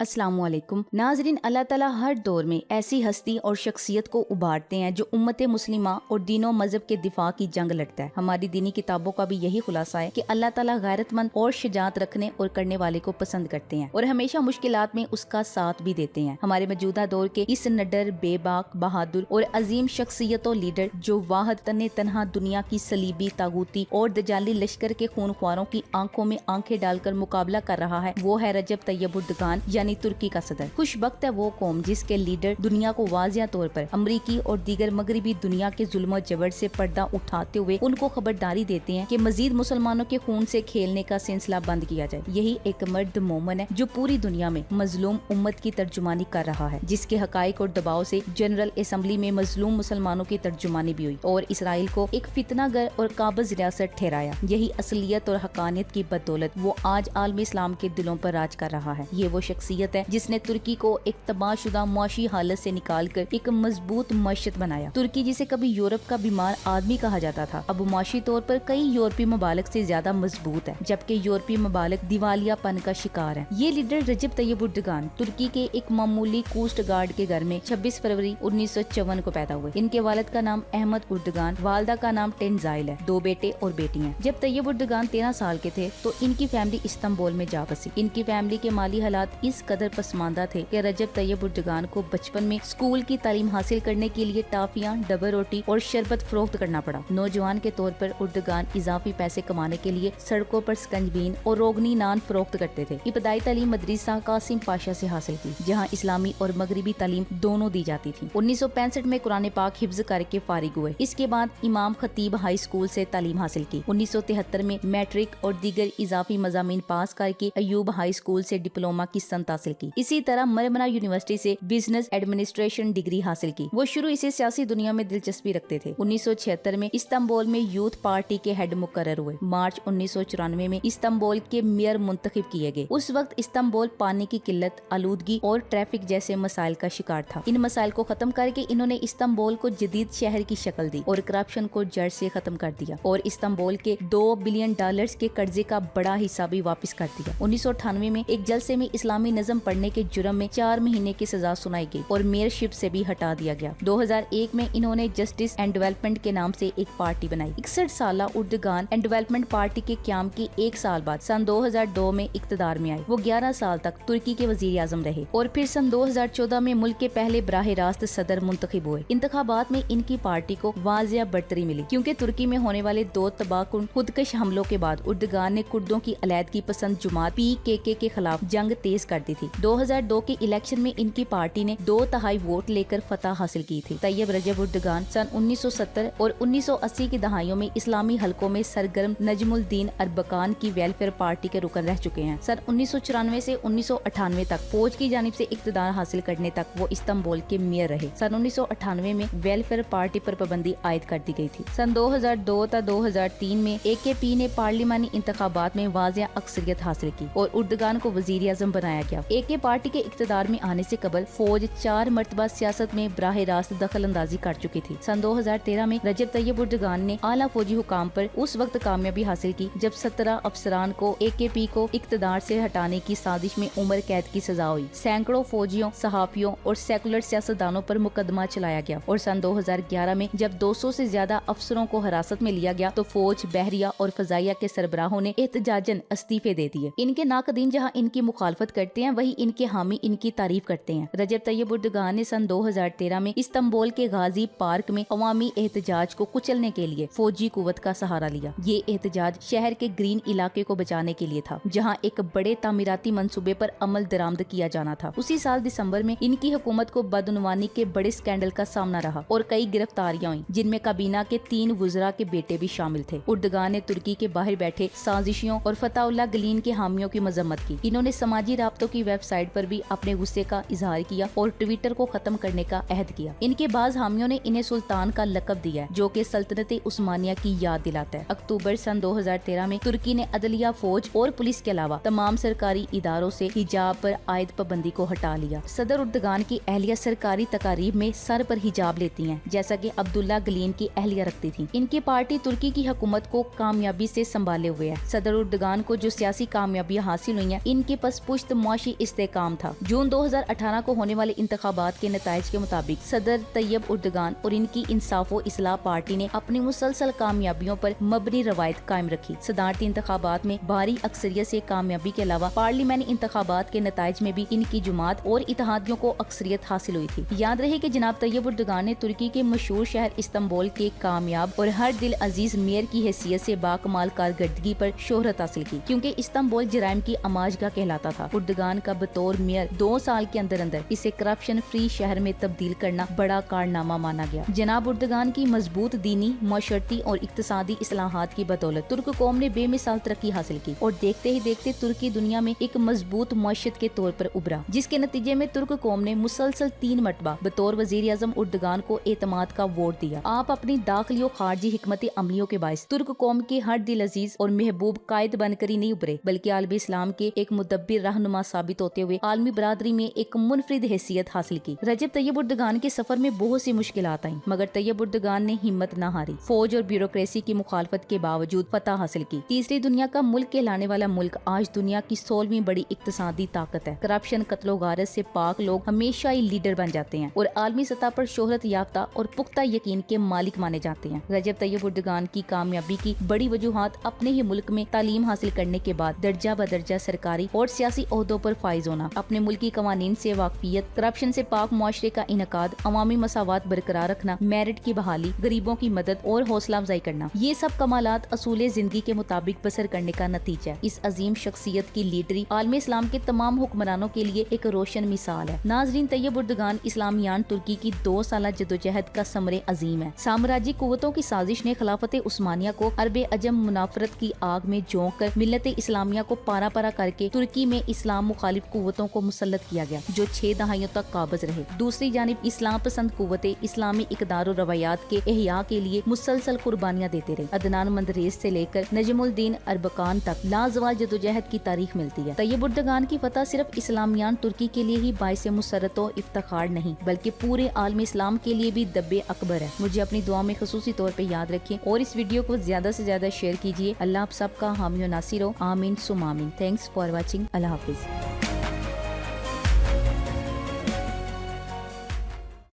अस्सलाम वालेकुम नाजरीन, अल्लाह ताला हर दौर में ऐसी हस्ती और शख्सियत को उभारते हैं जो उम्मत मुस्लिमा और दीनों मजहब के दिफा की जंग लड़ता है। हमारी दीनी किताबों का भी यही खुलासा है कि अल्लाह ताला गैरतमंद और शजात रखने और करने वाले को पसंद करते हैं और हमेशा मुश्किलात में उसका साथ भी देते हैं। हमारे मौजूदा दौर के इस नडर, बेबाक, बहादुर और अजीम शख्सियत और लीडर जो वाहद तने तनहा दुनिया की सलीबी, तागूती और दजाली लश्कर के खूनख्वारों की आंखों में आंखें डालकर मुकाबला कर रहा है, वो है रजब तैयब उर्दगान यानी तुर्की का सदर। खुशबख्त है वो कौम जिसके लीडर दुनिया को वाज़िया तौर पर अमरीकी और दीगर मगरबी दुनिया के जुल्म जबर से पर्दा उठाते हुए उनको खबरदारी देते हैं कि मजीद मुसलमानों के खून से खेलने का सिलसिला बंद किया जाए। यही एक मर्द मोमन है जो पूरी दुनिया में मजलूम उम्मत की तर्जुमानी कर रहा है, जिसके हकाइक और दबाव से जनरल असम्बली में मजलूम मुसलमानों की तर्जुमानी भी हुई और इसराइल को एक फितनागर और काबिज रियासत ठहराया। यही असलियत और हकानियत की बदौलत वो आज आलम इस्लाम के दिलों पर राज कर रहा है। ये वो शख्सियत है जिसने तुर्की को एक तबाहशुदा मुआशी हालत से निकालकर एक मजबूत मईशत बनाया। तुर्की जिसे कभी यूरोप का बीमार आदमी कहा जाता था, अब मुआशी तौर पर कई यूरोपीय ममालिक से ज्यादा मजबूत है, जबकि यूरोपीय ममालिक दिवालियापन का शिकार है। ये लीडर रजब तैयब उर्दगान तुर्की के एक मामूली कोस्ट गार्ड के घर में 26 फरवरी 1954 को पैदा हुए। इनके वालिद का नाम अहमद उर्दगान, वालदा का नाम टेंजाइल है। 2 बेटे और बेटियां। जब तैयब उर्दगान 13 साल के थे तो इनकी फैमिली इस्तांबुल में जा बसी। इनकी फैमिली के माली हालात इस कदर पसमानदा थे कि रजब तैयब उर्दगान को बचपन में स्कूल की तालीम हासिल करने के लिए टाफियां, डबल रोटी और शरबत फरोख्त करना पड़ा। नौजवान के तौर पर उर्दगान इजाफी पैसे कमाने के लिए सड़कों पर स्कंजबीन और रोगनी नान फरोख्त करते थे। इब्तदाई तालीम मदरसा कासिम पाशा से हासिल की, जहाँ इस्लामी और मगरबी तालीम दोनों दी जाती थी। 1965 में कुरान पाक हिफ्ज करके फारिग हुए। इसके बाद इमाम खतीब हाई स्कूल से तालीम हासिल की। 1973 में मैट्रिक और दीगर इजाफी मजामीन पास करके अयूब हाई स्कूल से डिप्लोमा की संत हासिल की। इसी तरह मरमरा यूनिवर्सिटी से बिजनेस एडमिनिस्ट्रेशन डिग्री हासिल की। वो शुरू इसे सियासी दुनिया में दिलचस्पी रखते थे। 1976 में इस्तांबुल में यूथ पार्टी के हेड मुकर्रर हुए। मार्च 1994 में इस्तांबुल के मेयर मुंतखब किए गए। उस वक्त इस्तांबुल पानी की किल्लत, आलूदगी और ट्रैफिक जैसे मसाइल का शिकार था। इन मसाइल को खत्म करके इन्होंने इस्तांबुल को जदीद शहर की शक्ल दी और करप्शन को जड़ से खत्म कर दिया और इस्तांबुल के $2 बिलियन के कर्जे का बड़ा हिस्सा भी वापस कर दिया। 1998 में एक जलसे में इस्लामी नज़म पढ़ने के जुर्म में 4 महीने की सजा सुनाई गई और मेयरशिप से भी हटा दिया गया। 2001 में इन्होंने जस्टिस एंड डेवलपमेंट के नाम से एक पार्टी बनाई। 61 साला उर्दगान एंड डेवलपमेंट पार्टी के क्याम के 1 साल बाद सन 2002 में इक्तदार में आए। वो 11 साल तक तुर्की के वजीर आजम रहे और फिर सन 2014 में मुल्क के पहले बराह रास्त सदर मुंतखब हुए। इंतखाबात में इनकी पार्टी को वाजिया बढ़तरी मिली क्योंकि तुर्की में होने वाले 2 तबाहकुन खुदकश हमलों के बाद उर्दगान ने कुर्दों की अलैदगी पसंद जुमात PKK के खिलाफ जंग तेज कर दी थी। 2002 के इलेक्शन में इनकी पार्टी ने 2/3 वोट लेकर फतह हासिल की थी। तैयब रजब उर्दगान सन 1970 और 1980 की दहाइयों में इस्लामी हलकों में सरगर्म नजमुद्दीन अरबकान की वेलफेयर पार्टी के रुकन रह चुके हैं। सन 1994 से 1998 तक फौज की जानिब से इक्तदार हासिल करने तक वो इस्तांबुल के मेयर रहे। सन 1998 में वेलफेयर पार्टी पर पाबंदी आयद कर दी गई थी। सन 2002 तक 2003 में AKP ने पार्लिमानी इंतखाबात में वाजिया अक्सरियत हासिल की और उर्दगान को वजीर आजम बनाया गया। AK पार्टी के इक्तदार में आने से कबल फौज 4 मरतबा सियासत में बराह रास्त दखल अंदाजी कर चुकी थी। सन 2013 में रजब तैयब उर्दगान ने आला फौजी हुकाम पर उस वक्त कामयाबी हासिल की जब 17 अफसरान को AKP को इक्तदार से हटाने की साजिश में उम्र कैद की सजा हुई। सैकड़ों फौजियों, सहाफियों और सेकुलर सियासतदानों पर मुकदमा चलाया गया और सन 2011 में जब 200 से ज्यादा अफसरों को हिरासत में लिया गया तो फौज, बहरिया और फजाइया के सरबराहों ने एहतजाजन इस्तीफे दे दिए। इनके नाकदीन जहाँ इनकी मुखालफत करते हैं वही इनके हामी इनकी तारीफ करते हैं। रजब तैयब उर्दगान ने सन 2013 में इस्तांबुल के गाजी पार्क में अवामी एहतजाज को कुचलने के लिए फौजी कुव्वत का सहारा लिया। ये एहतजाज शहर के ग्रीन इलाके को बचाने के लिए था जहाँ एक बड़े तामीराती मंसूबे पर अमल दरामद किया जाना था। उसी साल दिसंबर में इनकी हुकूमत को बदउनवानी के बड़े स्कैंडल का सामना रहा और कई गिरफ्तारियां हुई जिनमें काबीना के 3 वुज़रा के बेटे भी शामिल थे। उर्दगान ने तुर्की के बाहर बैठे साजिशियों और फताउल्लाह गुलेन के हामियों की मजम्मत की। इन्होंने समाजी राब्तों की वेबसाइट पर भी अपने गुस्से का इजहार किया और ट्विटर को खत्म करने का अहद किया। इनके बाज हामियों ने इन्हें सुल्तान का लकब दिया जो कि सल्तनत उस्मानिया की याद दिलाता है। अक्टूबर सन 2013 में तुर्की ने अदलिया, फौज और पुलिस के अलावा तमाम सरकारी इदारों से हिजाब पर आयद पाबंदी को हटा लिया। सदर उर्दगान की अहलिया सरकारी तकारीब में सर पर हिजाब लेती हैं जैसा कि अब्दुल्ला गुलेन की अहलिया रखती थी। इनकी पार्टी तुर्की की हुकूमत को कामयाबी से संभाले हुए है। सदर उर्दगान को जो सियासी कामयाबियां हासिल हुई हैं, इनके पस पुश्त मुआशी ترقی استحکام تھا۔ جون 2018 کو ہونے والے انتخابات کے نتائج کے مطابق صدر طیب اردگان اور ان کی انصاف و اصلاح پارٹی نے اپنی مسلسل کامیابیوں پر مبنی روایت قائم رکھی۔ صدارتی انتخابات میں بھاری اکثریت سے کامیابی کے علاوہ پارلیمانی انتخابات کے نتائج میں بھی ان کی جماعت اور اتحادیوں کو اکثریت حاصل ہوئی تھی۔ یاد رہے کہ جناب طیب اردگان نے ترکی کے مشہور شہر استنبول کے کامیاب اور ہر دل عزیز میئر کی حیثیت سے باکمال کارکردگی پر شہرت حاصل کی، کیونکہ استنبول جرائم کی اماجگاہ کہلاتا تھا۔ اردگان کا بطور میئر 2 سال کے اندر اسے کرپشن فری شہر میں تبدیل کرنا بڑا کارنامہ مانا گیا۔ جناب اردگان کی مضبوط دینی، معاشرتی اور اقتصادی اصلاحات کی بدولت ترک قوم نے بے مثال ترقی حاصل کی اور دیکھتے ہی دیکھتے ترکی دنیا میں ایک مضبوط معیشت کے طور پر ابھرا، جس کے نتیجے میں ترک قوم نے مسلسل 3 مرتبہ بطور وزیر اعظم اردگان کو اعتماد کا ووٹ دیا۔ آپ اپنی داخلی اور خارجی حکمت عملیوں کے باعث ترک قوم کے ہر دل عزیز اور محبوب قائد بن کر ہی نہیں ابھرے، بلکہ عالم اسلام کے ایک مدبر رہنما ثابت ہوتے ہوئے عالمی برادری میں ایک منفرد حیثیت حاصل کی۔ رجب طیب اردگان کے سفر میں بہت سی مشکلات آئیں، مگر طیب اردگان نے ہمت نہ ہاری، فوج اور بیوروکریسی کی مخالفت کے باوجود فتح حاصل کی۔ تیسری دنیا کا ملک کہلانے والا ملک آج دنیا کی 16ویں بڑی اقتصادی طاقت ہے۔ کرپشن، قتل و غارت سے پاک لوگ ہمیشہ ہی لیڈر بن جاتے ہیں اور عالمی سطح پر شہرت یافتہ اور پختہ یقین کے مالک مانے جاتے ہیں۔ رجب طیب اردگان کی کامیابی کی بڑی وجوہات اپنے ہی ملک میں تعلیم حاصل کرنے کے بعد درجہ بدرجہ سرکاری اور سیاسی عہدوں پر فائز ہونا، اپنے ملکی قوانین سے واقفیت، کرپشن سے پاک معاشرے کا انعقاد، عوامی مساوات برقرار رکھنا، میرٹ کی بحالی، غریبوں کی مدد اور حوصلہ افزائی کرنا، یہ سب کمالات اصول زندگی کے مطابق بسر کرنے کا نتیجہ ہے۔ اس عظیم شخصیت کی لیڈری عالم اسلام کے تمام حکمرانوں کے لیے ایک روشن مثال ہے۔ ناظرین، طیب اردگان اسلامیان ترکی کی 2 سالہ جدوجہد کا ثمر عظیم ہے۔ سامراجی قوتوں کی سازش نے خلافت عثمانیہ کو عرب عجم منافرت کی آگ میں جھونک کر ملت اسلامیہ کو پارا پارا کر کے ترکی میں اسلام مخالف قوتوں کو مسلط کیا گیا، جو 6 دہائیوں تک قابض رہے۔ دوسری جانب اسلام پسند قوتیں اسلامی اقدار و روایات کے احیاء کے لیے مسلسل قربانیاں دیتے رہے۔ عدنان مندریس سے لے کر نجم الدین اربکان تک لازوال جدوجہد کی تاریخ ملتی ہے۔ طیب اردگان کی فتح صرف اسلامیان ترکی کے لیے ہی باعث مسرت و افتخار نہیں، بلکہ پورے عالم اسلام کے لیے بھی دب اکبر ہے۔ مجھے اپنی دعا میں خصوصی طور پہ یاد رکھیں اور اس ویڈیو کو زیادہ سے زیادہ شیئر کیجیے۔ اللہ آپ سب کا حامی و ناصر ہو، آمین ثم آمین۔ Thanks for watching. اللہ حافظ۔